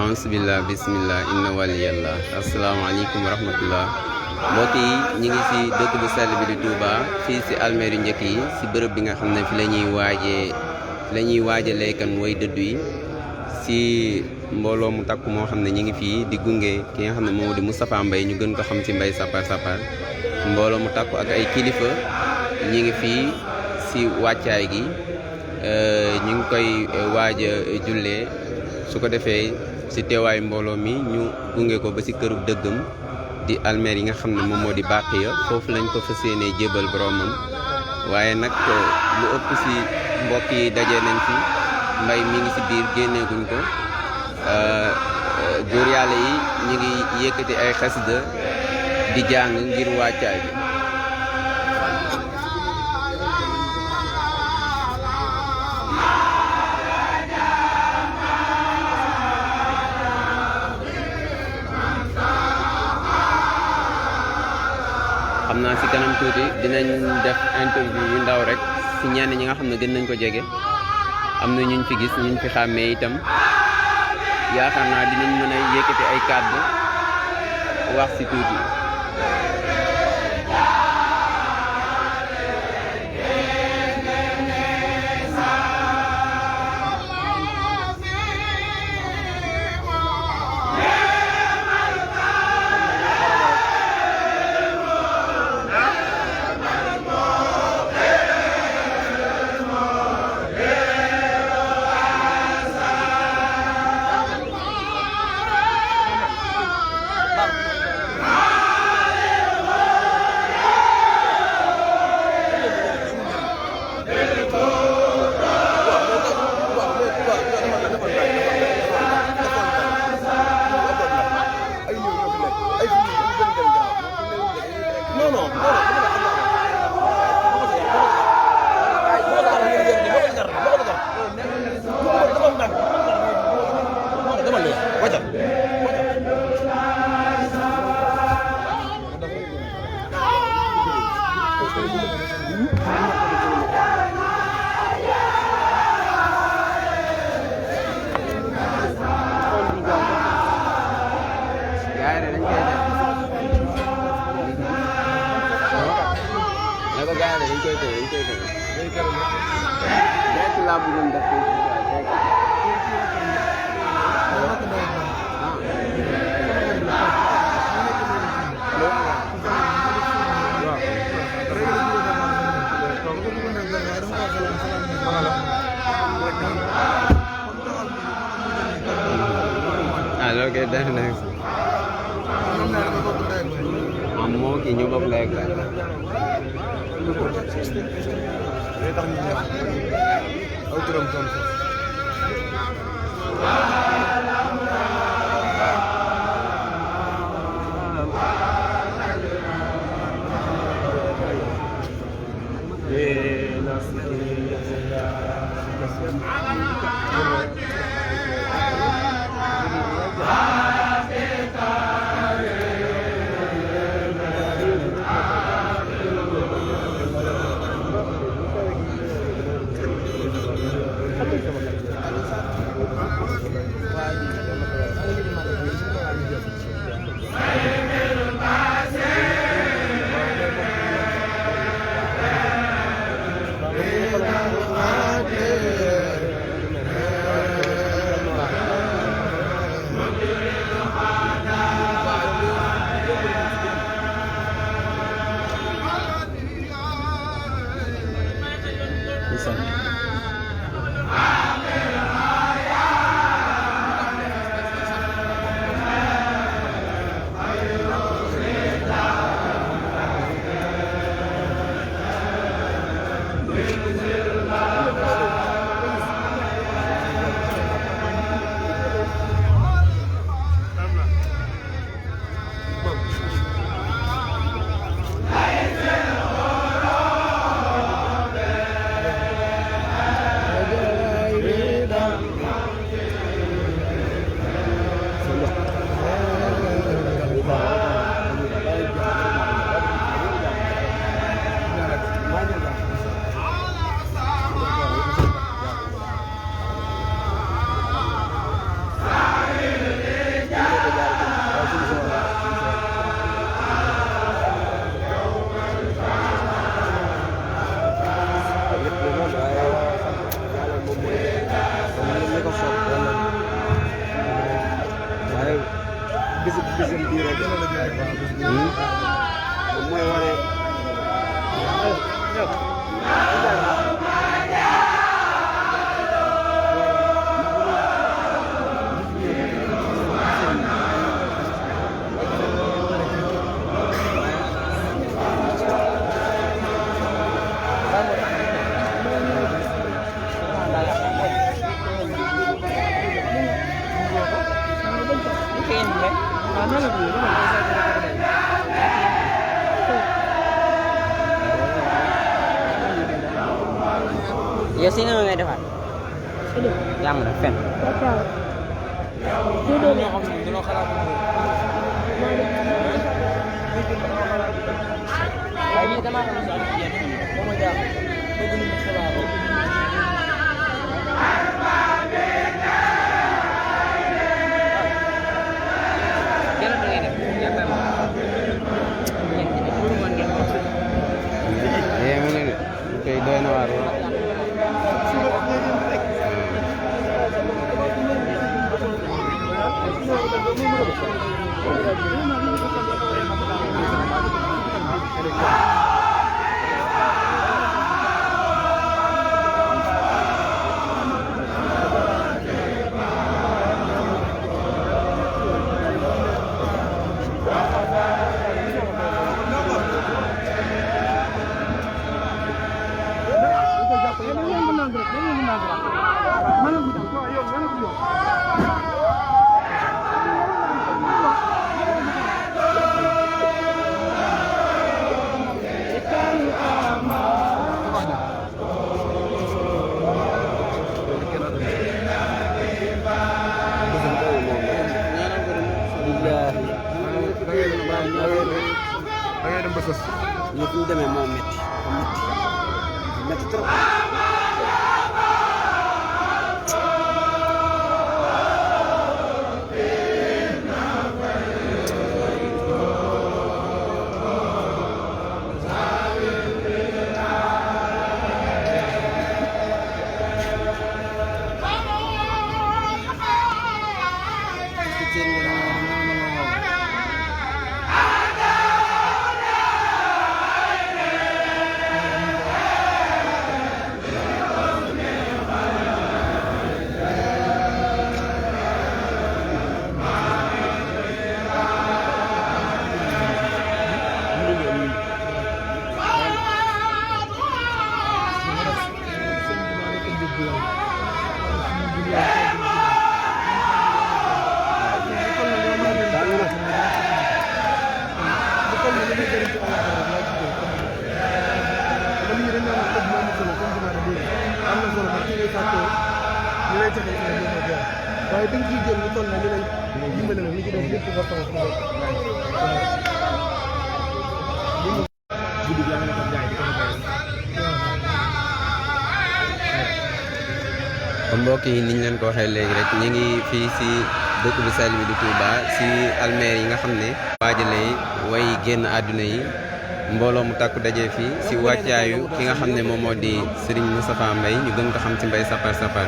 aousubillah bismillah inna waliyallah asalaamaaleykum wa rahmatullah mbokk yi ñi ngi ci dëkk bu sell bi di Touba fii ci almeeri njëkk yi ci bërëb bi nga xam ne fi la ñuy waajalee kan mooy dëddu yi ci mbooloo mu takku moo xam ne ñi ngi fii di gunge ki nga xam ne moo di Moustapha Mbaye ñu gën ko xam ci Mbaye Sapar Sapar mbooloo mu takku ak ay kilifa ñi ngi fii ci wàccaay gi ñu ngi koy waaja jullee su ko defee ci teewaayu mbooloo mi ñu gunge ko ba ci këru dëggam di almeer yi nga xam ne moom moo di Baqiya foofu lañ ko fas yéenee jébal boromam waaye nag lu ëpp ci mbokk yi daje nañ fi mbay mi ngi ci biir génneeguñ ko góor yàlla yi ñu ngi yëkkati ay xasida di jàng ngir wàccaay bi xam naa ci kanam tuuti dinañ def interview yu ndaw rek ci ñenn ñi nga xam ne gën nañ ko jege am na ñuñ fi gis ñuñ fi xàmmee itam yaakaar naa dinañ mën a yëkkati ay kàddu wax ci tuuti. Okay, that's next. Amo ki ñu bokk lay ak Giờ xin người ngay được hả? Làm rồi phèn. Ini teman. Kayak doa nawar. Ñu fu demee moo métti trop. waaye dañ ciy jël lu toll na li lay dimbale la li ci def lépp nga taw guddi yaa ngi xam jaay di ko mbokk yi niñ leen ko waxee léegi rek ñu ngi fii si dëkk bu sell bi di Touba si almeer yi nga xam ne waajalee way génn àdduna yi mbooloo mu takku dajee fii si wàccaayu ki nga xam ne moom moo di Serigne Moustapha Mbaye ñu gën ko xam ci Mbaye Sapar Sapar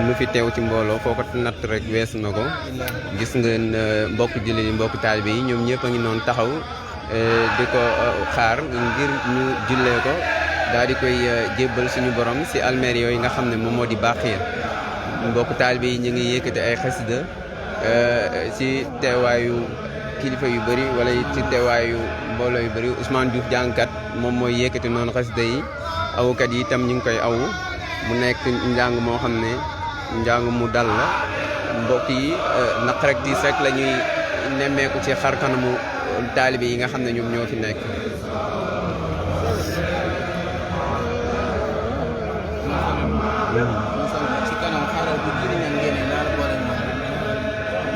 lu fi teew ci mbooloo foo ko natt rek weesu na ko gis ngeen mbokk jullit yi mbokk taalibe yi ñoom ñëpp a ngi noonu taxaw di ko xaar ngir ñu jullee ko daal di koy jébbal suñu borom si almeer yooyu nga xam ne moom moo di Baxiya mbokk taalibe yi ñu ngi yëkkati ay xasida si teewaayu kilifa yu bëri wala ci teewaayu mbooloo yu bëri Ousmane Diouf jàngkat moom mooy yëkkati noonu xasida yi awukat yi itam ñu ngi koy awu mu nekk njàng moo xam ne njàng mu dal la mbokk yi naq rek tiis rek la ñuy nemmeeku ci xar kanamu taalibe yi nga xam ne ñoom ñoo fi nekk.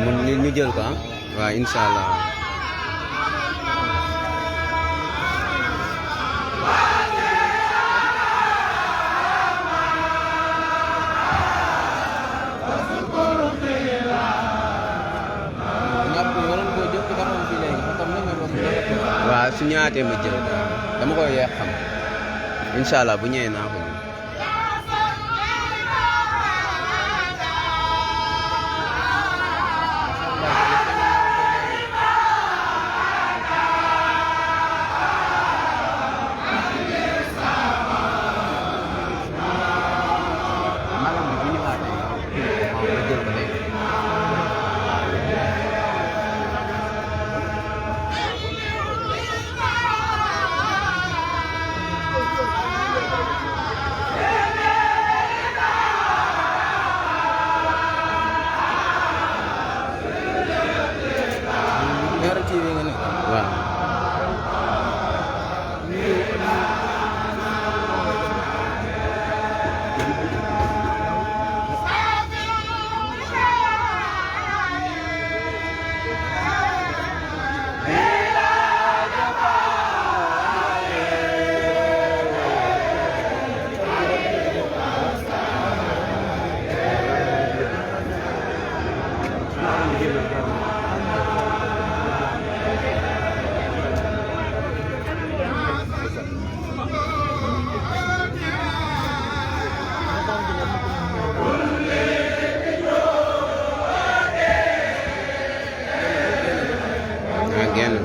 mun ñu jël ko ah waaw incha allah. waaw su ñëwaatee ma jël dama koy yeex xam incha allah bu ñëwee naa ko ñëw. Leral TV nga ne. waaw. Again.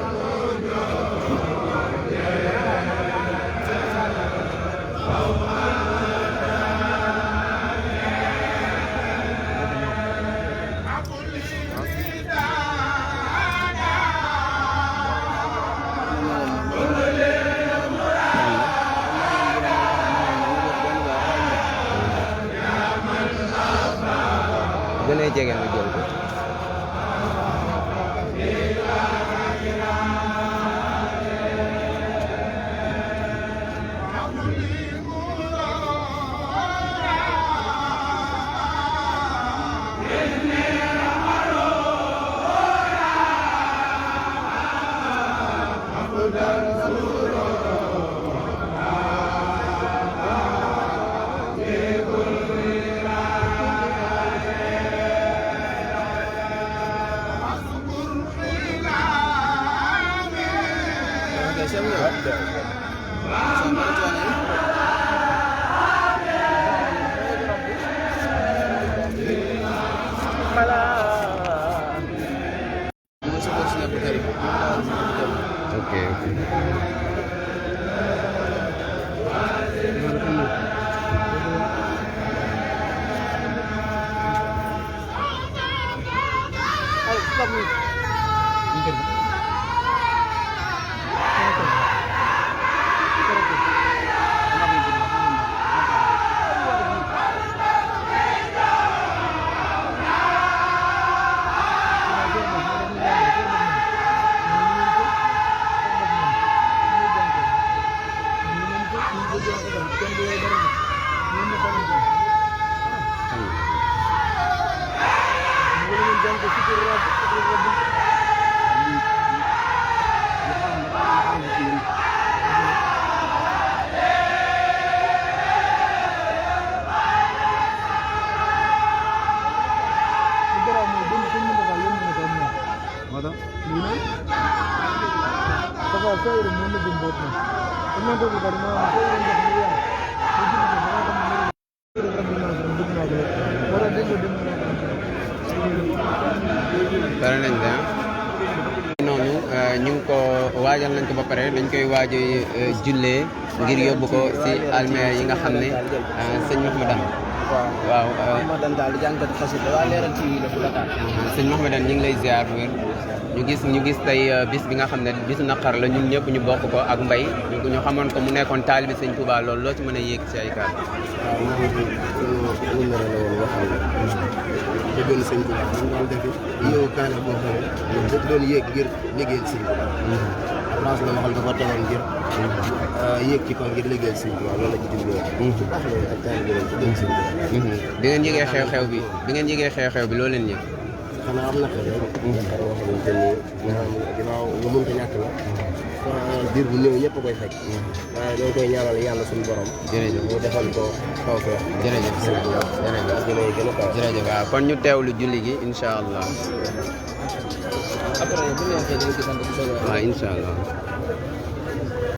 Gën a jege nga jël ko. Okay, okay. pare nañ de noonu ñu ngi ko waajal nañ ko ba pare dañ koy waaj jullee ngir yóbbu ko si almeer yi nga xam ne sëñ Mahmadan waaw Mahmadan daal di jàngat xasida waa Leral TV la fu Dakar sëñ Mahmadan ñu ngi lay ziar wér ñu gis tey bis bi nga xam ne bisu naqar la ñun ñëpp ñu bokk ko ak mbay ñu xamoon ko mu nekkoon taalibi sëñ Touba loolu loo ci mën a yéeg ci ay kàddu. waaw moom ñu mel la woon waxal te doon sëñ Touba ñu doon defi ñëw kaane boo xam ne ñëpp doon yéeg ngir liggéeyal sëñ Touba France la waxal dafa tegoon ngir yéeg ci kaw ngir liggéeyal sëñ Touba loolu la ci jubluwoon baax na ak taalibi leen ci doon sëñ Touba bi ngeen yëgee xew-xew bi loo leen yëg xanaa am na xel rek boo xamante ni ginnaaw nga mënta ñàkk la diir bu ñëw ñëpp a koy fekk waaye doo koy ñaanal yàlla suñu borom jërëjëf mu defal ko kaw feex jërëjëf jërëjëf waaw kon ñu teewlu julli gi incha allah après bu ñu waxee dañu gisante waaw incha allah